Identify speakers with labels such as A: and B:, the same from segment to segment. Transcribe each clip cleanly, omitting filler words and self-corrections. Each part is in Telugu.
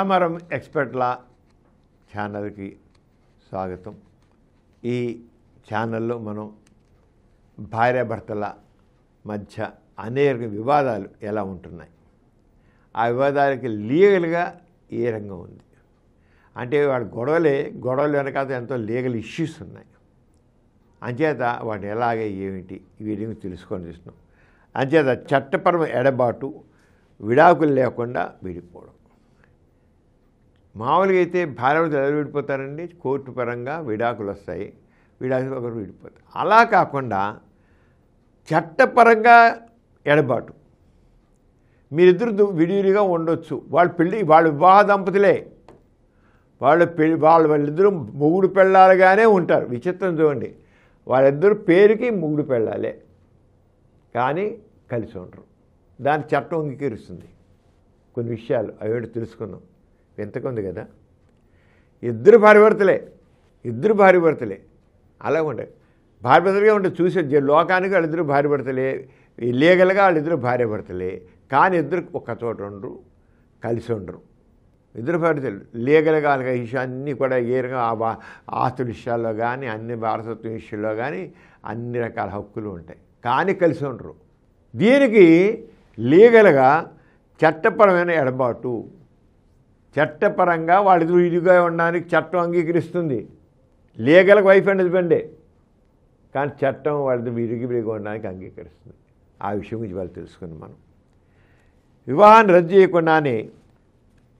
A: పరమరం ఎక్స్పర్ట్ల ఛానల్కి స్వాగతం. ఈ ఛానల్లో మనం భార్యాభర్తల మధ్య అనేక వివాదాలు ఎలా ఉంటున్నాయి, ఆ వివాదాలకి లీగల్గా ఏ రంగం ఉంది అంటే వాడి గొడవలు వెనకాల ఎంతో లీగల్ ఇష్యూస్ ఉన్నాయి. అంచేత వాటిని ఎలాగే ఏమిటి వీటిని తెలుసుకొని చూస్తున్నాం. అంచేత చట్టపరమైన ఎడబాటు, విడాకులు లేకుండా విడిపోవడం. మామూలుగా అయితే భార్యాభర్తలు ఎలా విడిపోతారండి? కోర్టు పరంగా విడాకులు వస్తాయి, విడాకులు ఒకరు విడిపోతారు. అలా కాకుండా చట్టపరంగా ఎడబాటు, మీరిద్దరు విడివిడిగా ఉండొచ్చు. వాళ్ళు వివాహ దంపతులే, వాళ్ళిద్దరూ మొగుడు పెళ్ళాలుగానే ఉంటారు. విచిత్రం చూడండి, వాళ్ళిద్దరు పేరుకి మొగుడు పెళ్ళాలే కానీ కలిసి ఉండరు. దాని చట్టం అంగీకరిస్తుంది. కొన్ని విషయాలు అవి తెలుసుకున్నాం. ఎంతకుంది కదా, ఇద్దరు భార్యాభర్తలే అలా ఉండే భార్యాభర్తలుగా ఉంటే చూసే లోకానికి వాళ్ళిద్దరు భార్యాభర్తలే, లీగల్గా వాళ్ళిద్దరు భార్యాభర్తలే కానీ ఇద్దరు ఒక్క చోట ఉండరు, కలిసి ఉండరు. ఇద్దరు భార్యలు లీగల్గా విషయాన్ని కూడా ఏ రకంగా ఆస్తుల విషయాల్లో కానీ అన్ని వారసత్వం విషయంలో కానీ అన్ని రకాల హక్కులు ఉంటాయి కానీ కలిసి ఉండరు. దీనికి లీగల్గా చట్టపరమైన ఎడబాటు, చట్టపరంగా వాళ్ళిద్దరు విడిగా ఉండడానికి చట్టం అంగీకరిస్తుంది. లీగల్గా వైఫ్ అండ్ హస్బెండే కానీ చట్టం వాళ్ళిద్దరు విడిగా ఉండడానికి అంగీకరిస్తుంది. ఆ విషయం గురించి వాళ్ళు తెలుసుకుంది. మనం వివాహాన్ని రద్దు చేయకుండానే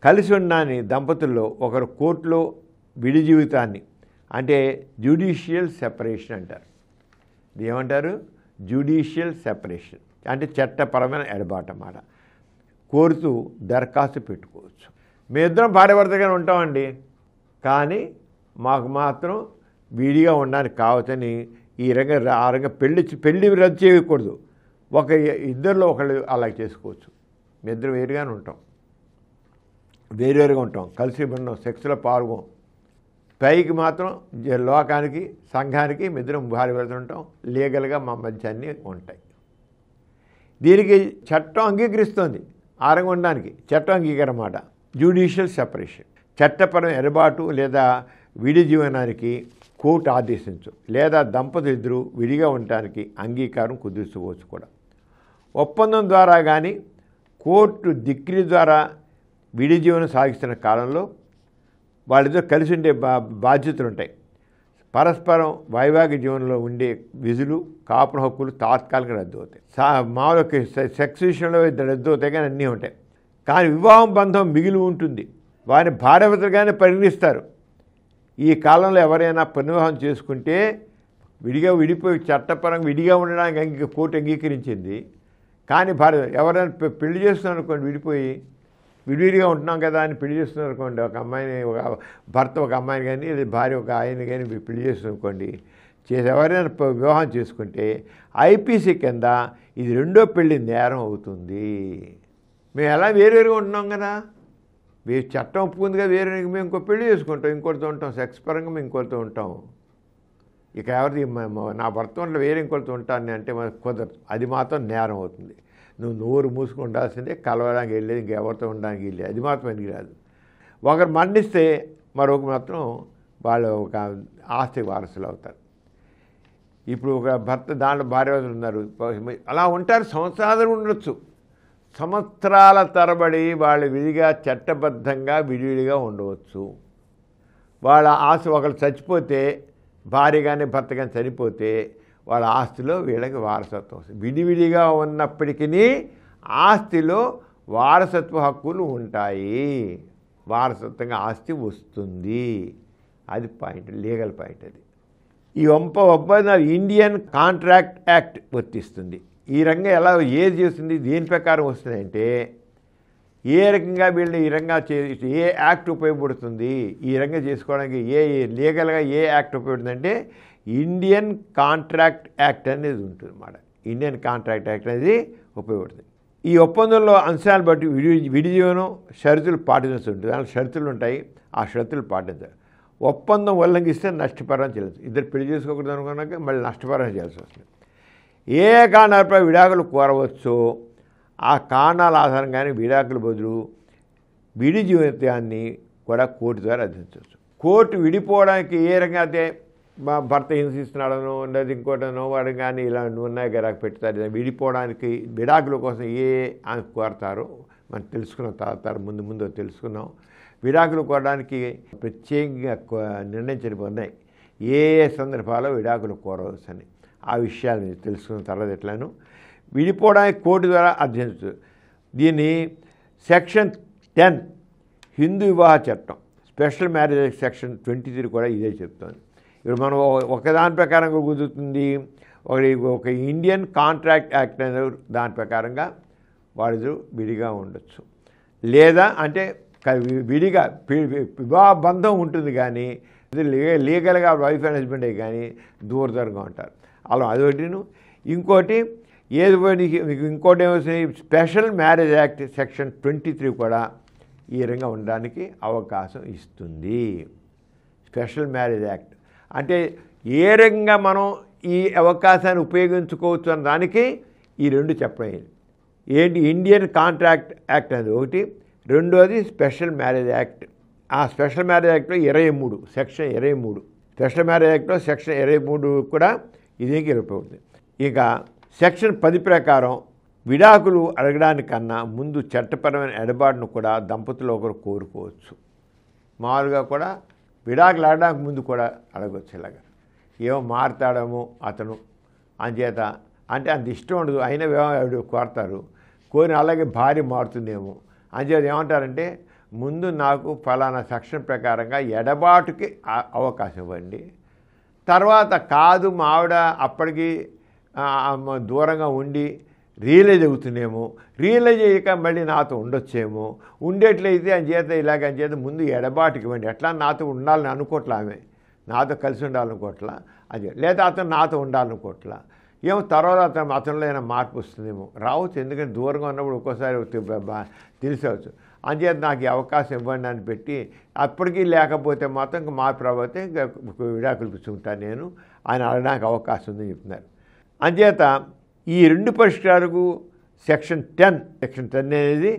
A: కలిసి ఉండని దంపతుల్లో ఒకరు కోర్టులో విడి జీవితాన్ని అంటే జ్యుడిషియల్ సెపరేషన్ అంటారు. ఇది ఏమంటారు? జ్యుడిషియల్ సెపరేషన్ అంటే చట్టపరమైన ఎడబాటు అన్నమాట. కోరుతూ దరఖాస్తు పెట్టుకోవచ్చు. మేమిద్దరం భార్యాభర్తగానే ఉంటామండి కానీ మాకు మాత్రం విడిగా ఉండడానికి కావచ్చని ఆ రంగం పెళ్ళి రద్దు చేయకూడదు. ఇద్దరిలో ఒకళ్ళు అలా చేసుకోవచ్చు. మీ ఇద్దరు వేరుగానే ఉంటాం, వేరువేరుగా ఉంటాం, కలిసి ఉండడం, సెక్స్లో పాల్గొం. పైకి మాత్రం లోకానికి సంఘానికి మీ ఇద్దరం భార్యాభర్తలు ఉంటాం, లీగల్గా మా మధ్య అన్నీ ఉంటాయి. దీనికి చట్టం అంగీకరిస్తుంది. ఆ రంగం ఉండడానికి చట్టం అంగీకారం అన్నమాట. జ్యుడిషియల్ సెపరేషన్ చట్టపరమైన ఎడబాటు లేదా విడి జీవనానికి కోర్టు ఆదేశించు లేదా దంపతులు ఇద్దరు విడిగా ఉండటానికి అంగీకారం కుదుర్చుకోవచ్చు కూడా. ఒప్పందం ద్వారా కానీ కోర్టు డిగ్రీ ద్వారా విడి జీవనం సాగిస్తున్న కాలంలో వాళ్ళిద్దరూ కలిసి ఉండే బాధ్యతలు ఉంటాయి. పరస్పరం వైవాహిక జీవనంలో ఉండే విధులు, కాపుర హక్కులు తాత్కాలికంగా రద్దు అవుతాయి. మామూలుగా సెక్స్ విషయంలో రద్దు అవుతాయి కానీ అన్నీ ఉంటాయి. కానీ వివాహం బంధం మిగిలి ఉంటుంది. వారిని భార్యాభర్తలుగానే పరిగణిస్తారు. ఈ కాలంలో ఎవరైనా పునర్వివాహం చేసుకుంటే విడిపోయి చట్టపరంగా విడిగా ఉండడానికి కోర్టు అంగీకరించింది. కానీ ఎవరైనా పెళ్లి చేస్తున్నారు అనుకోండి, విడివిడిగా ఉంటున్నాం కదా అని పెళ్లి చేస్తున్నారు అనుకోండి, ఒక భర్త ఒక అమ్మాయిని కానీ లేదా భార్య ఒక ఆయన్ని కానీ పెళ్లి చేస్తున్నారు అనుకోండి, ఎవరైనా వివాహం చేసుకుంటే ఐపీసీ కింద ఇది రెండో పెళ్లి నేరం అవుతుంది. మేము ఎలా వేరువేరుగా ఉంటున్నాం కదా, చట్టం ఒప్పుకుందిగా వేరే మేము ఇంకో పెళ్లి చేసుకుంటాం, ఇంకోటితో ఉంటాం, సెక్స్ పరంగా మేము ఇంకోటితో ఉంటాం. ఇక ఎవరిది నా భర్త ఉంటే వేరే ఇంకోటితో ఉంటాను అంటే మనకు కుదరదు. అది మాత్రం నేరం అవుతుంది. నువ్వు నోరు మూసుకు ఉండాల్సిందే, కలవడానికి వెళ్ళేది, ఇంకెవరితో ఉండడానికి వెళ్ళేది, అది మాత్రం పనికి రాదు. ఒకరు మరణిస్తే మరొక మాత్రం వాళ్ళు ఒక ఆస్తి వారసులు అవుతారు. ఇప్పుడు ఒక భర్త దాంట్లో భార్యాభర్తలు ఉన్నారు, అలా ఉంటారు, సంవత్సరాలు ఉండొచ్చు. సంవత్సరాల తరబడి వాళ్ళు విడిగా చట్టబద్ధంగా విడివిడిగా ఉండవచ్చు. వాళ్ళ ఆస్తి ఒకరు చచ్చిపోతే, భార్య కానీ భర్త కానీ చనిపోతే వాళ్ళ ఆస్తిలో వీళ్ళకి వారసత్వం వస్తుంది. విడివిడిగా ఉన్నప్పటికీ ఆస్తిలో వారసత్వ హక్కులు ఉంటాయి, వారసత్వంగా ఆస్తి వస్తుంది. అది పాయింట్, లీగల్ పాయింట్. అది ఈ ఒప్పందాలు ఇండియన్ కాంట్రాక్ట్ యాక్ట్ వర్తిస్తుంది. ఈ రంగం ఎలా ఏది చేస్తుంది, దేని ప్రకారం వస్తుందంటే ఏ రకంగా వీళ్ళని ఈ రంగా ఏ యాక్ట్ ఉపయోగపడుతుంది, ఈ రంగం చేసుకోవడానికి లీగల్గా ఏ యాక్ట్ ఉపయోగపడుతుందంటే ఇండియన్ కాంట్రాక్ట్ యాక్ట్ అనేది ఉంటుంది అన్నమాట. ఇండియన్ కాంట్రాక్ట్ యాక్ట్ అనేది ఉపయోగపడుతుంది. ఈ ఒప్పందంలో అంశాలు బట్టి విడి జీవనం షరతులు పాటించాల్సి ఉంటుంది. దాంట్లో షరతులు ఉంటాయి, ఆ షరతులు పాటించాలి. ఒప్పందం ఉల్లంఘిస్తే నష్టపరం చెల్లించు. ఇద్దరు పెళ్లి చేసుకోకూడదు అనుకున్నాక మళ్ళీ నష్టపరం చేయాల్సి వస్తుంది. ఏ కారణాలపై విడాకులు కోరవచ్చో ఆ కారణాల ఆధారంగానే విడాకుల బదులు విడి జీవితాన్ని కూడా కోర్టు ద్వారా అర్థించవచ్చు. కోర్టు విడిపోవడానికి ఏ రకంగా అయితే మా భర్త హింసిస్తున్నాడనో లేదా ఇంకోటనో వాడు కానీ ఇలాంటివి ఉన్నాయి కదా పెడతారు. విడిపోవడానికి విడాకుల కోసం అని కోరతారో మనం తెలుసుకున్నాం, తర్వాత ముందు తెలుసుకున్నాం. విడాకులు కోరడానికి ప్రత్యేకంగా నిర్ణయించబడి ఉన్నాయి ఏ సందర్భాల్లో విడాకులు కోరవచ్చు అని. ఆ విషయాన్ని తెలుసుకున్న తర్వాత ఎట్లాను విడిపోవడానికి కోర్టు ద్వారా అర్థించవచ్చు. దీన్ని సెక్షన్ 10 హిందూ వివాహ చట్టం స్పెషల్ మ్యారేజ్ సెక్షన్ 23 కూడా ఇదే చెప్తుంది. ఇప్పుడు మనం ఒకదాని ప్రకారంగా కుదురుతుంది, ఒక ఇండియన్ కాంట్రాక్ట్ యాక్ట్ అనే దాని ప్రకారంగా వాళ్ళు విడిగా ఉండొచ్చు, లేదా అంటే విడిగా వివాహ బంధం ఉంటుంది కానీ ఇది లీగల్గా వైఫ్ అండ్ హస్బెండే కానీ దూరంగా ఉంటారు. అలా అదొకటిను. ఇంకోటి ఇంకోటి ఏమొస్తుంది, స్పెషల్ మ్యారేజ్ యాక్ట్ సెక్షన్ 23 కూడా ఈ రకంగా ఉండడానికి అవకాశం ఇస్తుంది. స్పెషల్ మ్యారేజ్ యాక్ట్ అంటే ఏ రకంగా మనం ఈ అవకాశాన్ని ఉపయోగించుకోవచ్చు అన్న దానికి ఈ రెండు చెప్పడం ఏంటి. ఇండియన్ కాంట్రాక్ట్ యాక్ట్ అనేది ఒకటి, రెండోది స్పెషల్ మ్యారేజ్ యాక్ట్. ఆ స్పెషల్ మ్యారేజ్ యాక్ట్లో 23 సెక్షన్ 23 స్పెషల్ మ్యారేజ్ యాక్ట్లో సెక్షన్ 23 కూడా ఇదేకి ఉపయోగపడుతుంది. ఇక సెక్షన్ 10 ప్రకారం విడాకులు అడగడానికన్నా ముందు చట్టపరమైన ఎడబాటును కూడా దంపతులు ఒకరు కోరుకోవచ్చు. మామూలుగా కూడా విడాకులు అడగడానికి ముందు కూడా అడగవచ్చు. ఇలాగా ఏమో మారుతాడేమో అతను అంచేత అంటే అంత ఇష్టం ఉండదు, అయినా కోరతారు. కోరిన అలాగే భార్య మారుతుందేమో అంచేత ఏమంటారంటే ముందు నాకు ఫలానా సెక్షన్ ప్రకారంగా ఎడబాటుకి అవకాశం ఇవ్వండి, తర్వాత కాదు మా ఆవిడ అప్పటికి దూరంగా ఉండి రియలైజ్ అవుతుందేమో, రియలైజ్ అయ్యాక మళ్ళీ నాతో ఉండొచ్చేమో, ఉండేట్లయితే అంచేత అంచేత ముందు ఎడబాటుకి ఇవ్వండి. ఎట్లా నాతో ఉండాలని అనుకోవట్లా, ఆమె నాతో కలిసి ఉండాలనుకోవట్లా, అది లేదా అతను నాతో ఉండాలనుకోవట్లా, ఏమో తర్వాత అతనిలో అయినా మార్పు వస్తుందేమో, రావచ్చు. ఎందుకంటే దూరంగా ఉన్నప్పుడు ఒక్కోసారి తెలిసవచ్చు. అంచేత నాకు ఈ అవకాశం ఇవ్వండి అని పెట్టి అప్పటికీ లేకపోతే మాత్రం ఇంకా మార్పు రాబోతే ఇంకా విడాకులు పుచ్చుకుంటాను నేను ఆయన అడగడానికి అవకాశం ఉందని చెప్తున్నారు. అంచేత ఈ రెండు పరిష్కారాలకు సెక్షన్ 10 అనేది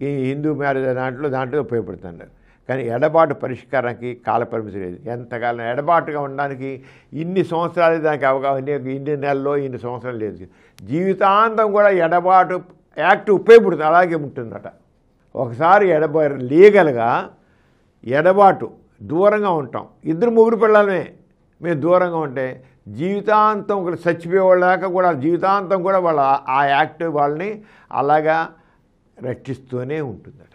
A: ఈ హిందూ మ్యారేజ్ దాంట్లో ఉపయోగపడుతున్నారు. కానీ ఎడబాటు పరిష్కారానికి కాలపరిమితి లేదు. ఎంతకాలం ఎడబాటుగా ఉండడానికి ఇన్ని సంవత్సరాలు దానికి అవగాహన, ఇన్ని నెలల్లో ఇన్ని సంవత్సరాలు లేదు. జీవితాంతం కూడా ఎడబాటు యాక్ట్ ఉపయోగపడుతుంది, అలాగే ఉంటుందట. ఒకసారి లీగల్గా ఎడబాటు దూరంగా ఉంటాం, ఇద్దరు ముగ్గురు పిల్లలమే మేము దూరంగా ఉంటే జీవితాంతం ఒకరు చచ్చిపోయేవాళ్ళాక కూడా జీవితాంతం కూడా వాళ్ళ ఆ యాక్ట్ వాళ్ళని అలాగా రక్షిస్తూనే ఉంటుందట.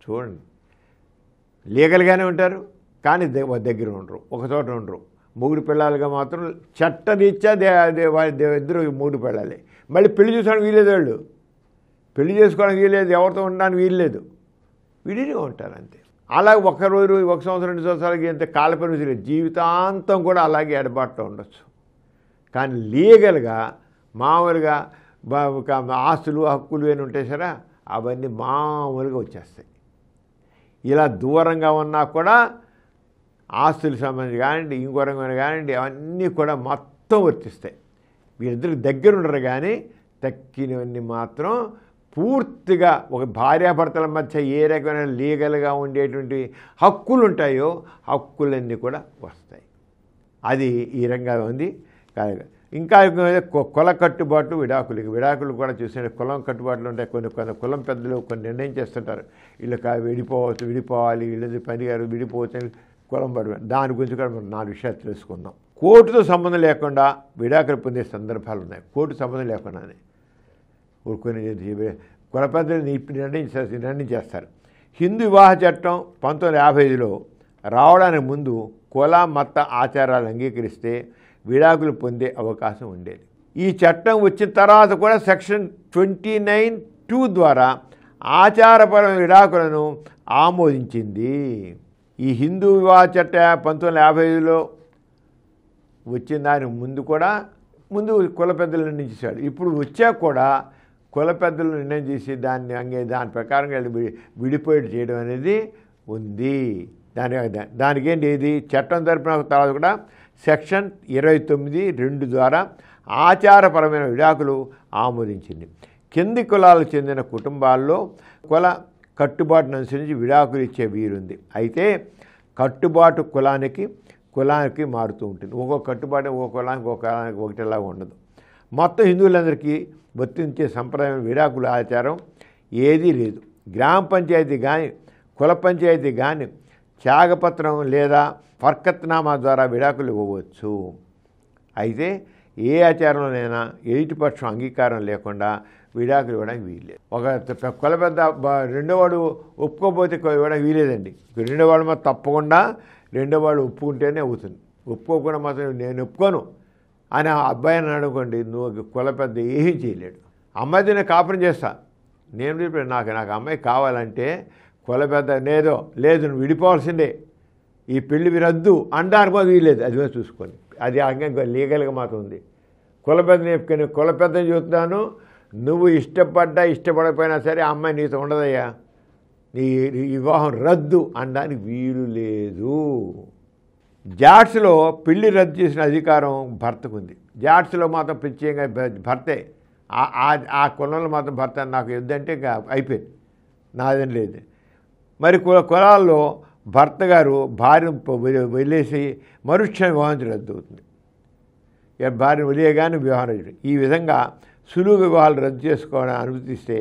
A: చూడండి, లీగల్గానే ఉంటారు కానీ దగ్గర ఉండరు, ఒక చోట ఉండరు. ముగ్గురు పిల్లలుగా మాత్రం చట్టరీత్యా ఇద్దరు మూడు పిల్లలే. మళ్ళీ పెళ్లి చేసుకోవడానికి వీలేదు, వాళ్ళు పెళ్లి చేసుకోవడానికి వీలేదు, ఎవరితో ఉండడానికి వీల్లేదు, విడిగా ఉంటారు అంతే. అలా ఒక రోజు, ఒక సంవత్సరం, 2 సంవత్సరాలకి ఎంత కాలపరిమితి లేదు, జీవితాంతం కూడా అలాగే ఎడబాటులో ఉండొచ్చు. కానీ లీగల్గా మామూలుగా ఆస్తులు హక్కులు అని ఉంటాయి సరే, అవన్నీ మామూలుగా వచ్చేస్తాయి. ఇలా దూరంగా ఉన్నా కూడా ఆస్తులకు సంబంధించి కానివ్వండి, ఇంకో రంగం కానివ్వండి, అవన్నీ కూడా మొత్తం వర్తిస్తాయి. వీళ్ళిద్దరికి దగ్గర ఉండరు కానీ తక్కినవన్నీ మాత్రం పూర్తిగా ఒక భార్యాభర్తల మధ్య ఏ రకమైన లీగల్గా ఉండేటువంటి హక్కులు ఉంటాయో హక్కులన్నీ కూడా వస్తాయి. అది ఈ రంగా ఉంది. ఇంకా కుల కట్టుబాట్లు విడాకులు కూడా చూసిన కులం కట్టుబాట్లు ఉంటాయి. కొన్ని కులం పెద్దలు కొన్ని నిర్ణయం చేస్తుంటారు, వీళ్ళు విడిపోవాలి, వీళ్ళది పని గారు విడిపోవచ్చు అని కులం పడి. దాని గురించి కూడా మనం 4 విషయాలు తెలుసుకుందాం. కోర్టుతో సంబంధం లేకుండా విడాకులు పొందే సందర్భాలు ఉన్నాయి. కోర్టు సంబంధం లేకుండానే కొన్ని కుల పెద్దలు నిర్ణయం చేస్తారు. హిందూ వివాహ చట్టం 1955లో రావడానికి ముందు కుల మత ఆచారాలు అంగీకరిస్తే విడాకులు పొందే అవకాశం ఉండేది. ఈ చట్టం వచ్చిన తర్వాత కూడా సెక్షన్ 29(2) ద్వారా ఆచారపరమైన విడాకులను ఆమోదించింది. ఈ హిందూ వివాహ చట్ట 1955లో వచ్చిన దానికి ముందు కుల పెద్దలు నిర్ణయం చేశాడు. ఇప్పుడు వచ్చాక కూడా కుల పెద్దలు నిర్ణయం చేసి దాని ప్రకారంగా విడిపోయేది చేయడం అనేది ఉంది. దానికి ఏంటి, ఇది చట్టం తరపున తర్వాత కూడా సెక్షన్ 29(2) ద్వారా ఆచారపరమైన విడాకులు ఆమోదించింది. కింది కులాలకు చెందిన కుటుంబాల్లో కుల కట్టుబాటును అనుసరించి విడాకులు ఇచ్చే వీరుంది. అయితే కట్టుబాటు కులానికి మారుతూ ఉంటుంది. ఒక్కొక్క కట్టుబాటు ఒక్కొక్క కులానికి ఒకటిలాగా ఉండదు. మొత్తం హిందువులందరికీ వర్తించే సంప్రదాయం విడాకుల ఆచారం ఏదీ లేదు. గ్రామ పంచాయతీ కానీ కుల పంచాయతీ కానీ త్యాగపత్రం లేదా ఫర్కత్నామా ద్వారా విడాకులు ఇవ్వవచ్చు. అయితే ఏ ఆచారంలోనైనా ఎదుటిపక్షం అంగీకారం లేకుండా విడాకులు ఇవ్వడానికి వీల్లేదు. ఒక కుల పెద్ద రెండోవాడు ఒప్పుకోకపోతే ఇవ్వడానికి వీలేదండి. రెండోవాడు మాత్రం తప్పకుండా రెండోవాడు ఒప్పుకుంటేనే అవుతుంది. ఒప్పుకోకుండా మాత్రం నేను ఒప్పుకోను అని ఆ అబ్బాయిని అనుకోండి, నువ్వు కుల పెద్ద ఏమీ చేయలేడు. అమ్మాయితో నేను కాపురం చేస్తా, నేను నాకు అమ్మాయి కావాలంటే కుల పెద్ద లేదు నువ్వు విడిపోవాల్సిందే, ఈ పెళ్లి రద్దు అనడానికి కూడా వీలేదు. అది చూసుకోండి, అది అంగంగా లీగల్గా మాత్రం ఉంది. కుల పెద్దని చూస్తున్నాను, నువ్వు ఇష్టపడకపోయినా సరే ఆ అమ్మాయి నీతో ఉండదయ్యా, నీ వివాహం రద్దు అనడానికి వీలు లేదు. జాట్స్లో పెళ్లి రద్దు చేసిన అధికారం భర్తకు ఉంది. జాట్స్లో మాత్రం ప్రత్యేకంగా భర్తే, ఆ కులంలో మాత్రం భర్త నాకు వద్దంటే ఇంకా అయిపోయింది, నాదని లేదు. మరి కులాల్లో భర్త గారు భార్యను వదిలేసి మరుక్షణం వివాహం రద్దు అవుతుంది. భార్యను వదిలేయగానే వివాహం రద్దు. ఈ విధంగా సులువు వివాహాలు రద్దు చేసుకోవాలని అనుమతిస్తే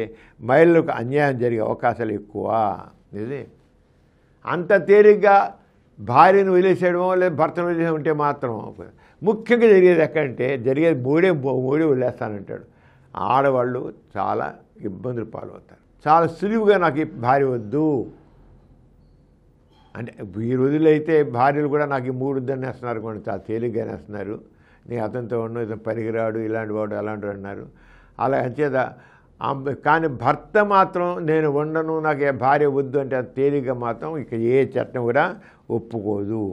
A: మహిళలకు అన్యాయం జరిగే అవకాశాలు ఎక్కువ. ఇది అంత తేలిగ్గా భార్యను వదిలేసేయడమో లేదా భర్తను వదిలేసి ఉంటే మాత్రం ముఖ్యంగా జరిగేది ఎక్కడంటే మూడే వదిలేస్తానంటాడు. ఆడవాళ్ళు చాలా ఇబ్బందులు పాలవుతారు. చాలా సులువుగా నాకు ఈ భార్య వద్దు అంటే, ఈ రోజులైతే భార్యలు కూడా నాకు ఈ 3 వద్దని వేస్తున్నారు కూడా, చాలా తేలిగ్గా వేస్తున్నారు. నేను అతనితో ఉన్న ఇతను పనికిరాడు, ఇలాంటి వాడు అలాంటి వాడు అన్నారు. అలా అంచేత కానీ భర్త మాత్రం నేను ఉండను, నాకు భార్య వద్దు అంటే తేలిగ్గా మాత్రం ఇక ఏ చట్టం కూడా ఒప్పుకోదు.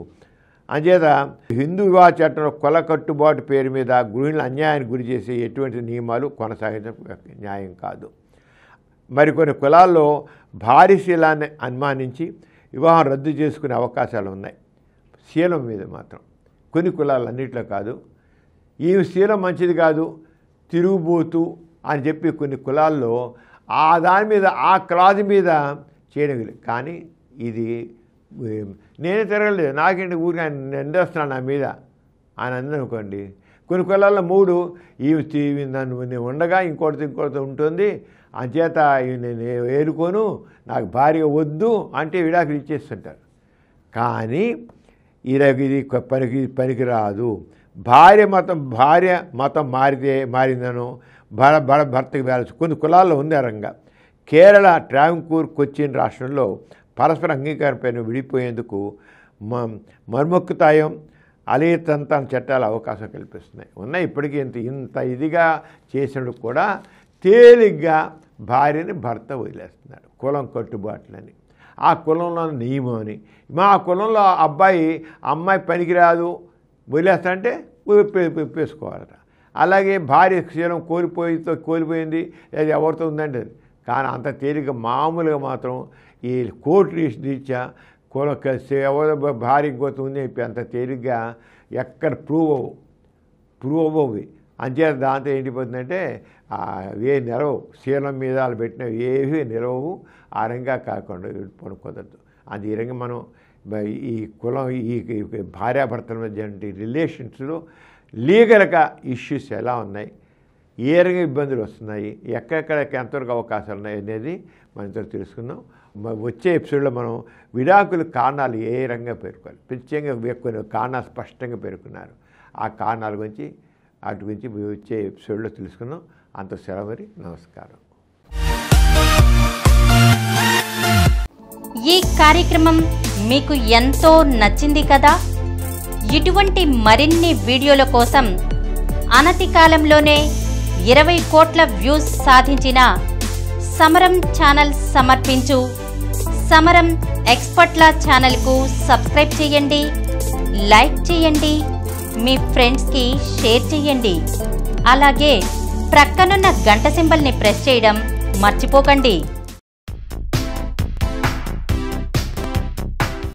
A: అంచేత హిందూ వివాహ చట్టంలో కుల కట్టుబాటు పేరు మీద గృహిణులు అన్యాయానికి గురి చేసే ఎటువంటి నియమాలు కొనసాగించడం న్యాయం కాదు. మరికొన్ని కులాల్లో భారీ శీలాన్ని అనుమానించి వివాహం రద్దు చేసుకునే అవకాశాలు ఉన్నాయి. శీలం మీద మాత్రం కొన్ని కులాలన్నింటిలో కాదు. ఈ శీలం మంచిది కాదు, తిరుగుబోతు అని చెప్పి కొన్ని కులాల్లో దాని మీద ఆ క్లాజ్ మీద చేయడం. కానీ ఇది నేనే తిరగలేదు, నాకేంటి ఊరికి ఆయన నిందేస్తున్నాను నా మీద ఆయన అందనుకోండి. కొన్ని కులాల్లో 3 ఇవి నన్ను ఉండగా ఇంకోటితో ఉంటుంది, అంచేత నేను ఏరుకోను, నాకు భార్య వద్దు అంటే విడాకులు ఇచ్చేస్తుంటారు. కానీ ఇది పనికిరాదు. భార్య మతం మారిందనో భర్తకి వేలచ్చు. కొన్ని కులాల్లో ఉంది రంగా. కేరళ, ట్రావెంకూర్, కొచ్చిన్ రాష్ట్రంలో పరస్పర అంగీకారంపైన విడిపోయేందుకు మర్మొక్కుతాయం అలీతంతాన్ చట్టాలు అవకాశం కల్పిస్తున్నాయి. ఉన్నాయి ఇప్పటికీ. ఇంత ఇదిగా చేసినప్పుడు కూడా తేలిగ్గా భార్యని భర్త వదిలేస్తున్నాడు కులం కట్టుబాట్లని, ఆ కులంలో నియమం అని. మా కులంలో అమ్మాయి పనికిరాదు వదిలేస్తా అంటే ఒప్పేసుకోవాలట. అలాగే భార్య క్షీరం కోల్పోయింది, అది ఎవరితో ఉందంటే. కానీ అంత తేలిగ్గా మామూలుగా మాత్రం ఈ కోర్టు రీత్యా ఎవరు భార్య ఇంకోతం ఉంది చెప్పి అంత తేలిగ్గా ఎక్కడ ప్రూవ్ అవ్వవి. అంచేత దాంతో ఏంటిపోతుందంటే ఏ నిలవు, శీలం మీద వాళ్ళు పెట్టినవి ఏవి నిలవవు. ఆ రంగా కాకుండా కుదరదు. అది ఈ రంగా మనం ఈ కులం ఈ భార్యాభర్తల మధ్య రిలేషన్స్లో లీగల్గా ఇష్యూస్ ఎలా ఉన్నాయి, ఏ రంగా ఇబ్బందులు వస్తున్నాయి, ఎక్కడెక్కడ ఎంతవరకు అవకాశాలు ఉన్నాయి అనేది మనతో తెలుసుకుందాం. వచ్చే ఎపిసోడ్లో మనం విడాకుల కారణాలు ఏ రంగా పేర్కొనాలి, ప్రత్యేకంగా కొన్ని కారణాలు స్పష్టంగా పేర్కొన్నారు. ఆ కారణాల గురించి వాటి గురించి వచ్చే ఎపిసోడ్లో తెలుసుకుందాం. అంత సెలవు మరి, నమస్కారం.
B: ఈ కార్యక్రమం మీకు ఎంతో నచ్చింది కదా. ఇటువంటి మరిన్ని వీడియోల కోసం అనతి కాలంలోనే 20 కోట్ల వ్యూస్ సాధించిన సమరం ఛానల్ సమర్పించు సమరం ఎక్స్పర్ట్ల ఛానల్కు సబ్స్క్రైబ్ చేయండి, లైక్ చేయండి, మీ ఫ్రెండ్స్కి షేర్ చేయండి. అలాగే ప్రక్కనున్న గంట సింబల్ని ప్రెస్ చేయడం మర్చిపోకండి.